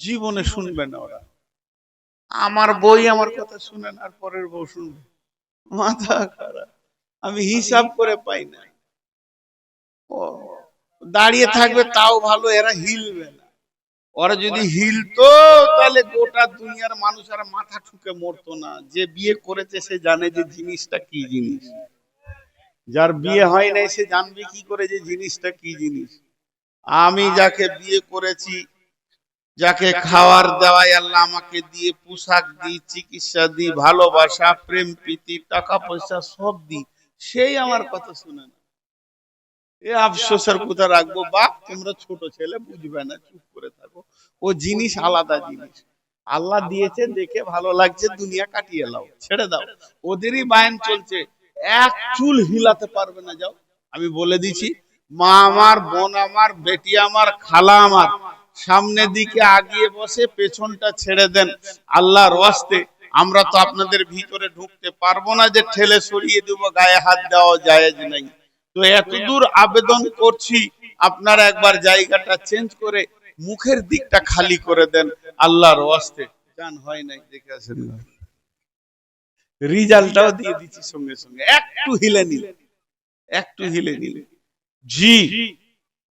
জীবনে শুনবে না ওরা। আমার বই আমার কথা শুনে না, আর পরের বউ শুনবে, মাথা খারাপ। আমি হিসাব করে পাই না। ও দাঁড়িয়ে থাকবে তাও ভালো, এরা হিলবে না। ওরা যদি হিলতো তাহলে গোটা দুনিয়ার মানুষ আর মাথা ঠুকে মরতো না। যে বিয়ে করেছে সে জানে যে জিনিসটা কি জিনিস, যার বিয়ে হয় নাই সে জানবে কি করে যে জিনিসটা কি জিনিস। আমি যাকে বিয়ে করেছি, যাকে খাওয়ার দেওয়াই আল্লাহ আমাকে দিয়ে, পোশাক দিই, চিকিৎসা দিই, ভালোবাসা, প্রেম প্রীতি, টাকা পয়সা সব দিই, সেই আমার কথা শুনে না। এ আফসোসের কথা রাখবো, বাপ তোমরা ছোট ছেলে বুঝবে না, চুপ করে থাকো। ও জিনিস আলাদা জিনিস, আল্লাহ দিয়েছে দেখে ভালো লাগছে, দুনিয়া কাটিয়ে লাও, ছেড়ে দাও। ওদেরই বায়ান চলছে, এক চুল হিলাতে পারবে না। যাও, আমি বলে দিছি, মা আমার, বোন আমার, বেটি আমার, খালা আমার, সামনের দিকে আগিয়ে বসে, পেছনটা ছেড়ে দেন আল্লাহর ওয়াস্তে। আমরা তো আপনাদের ভিতরে ঢুকতে পারবো না যে ঠেলে সরিয়ে দেবো, গায়ে হাত দেওয়া জায়েজ নাই। তো এতদূর আবেদন করছি, আপনারা একবার জায়গাটা চেঞ্জ করে মুখের দিকটা খালি করে দেন আল্লাহর ওয়াস্তে। জান হয় নাই, দেখে আসেন, রিজাল্টটাও দিয়ে দিচ্ছি সঙ্গে সঙ্গে। একটু হিলে নিলে, একটু হিলে নিলে, জি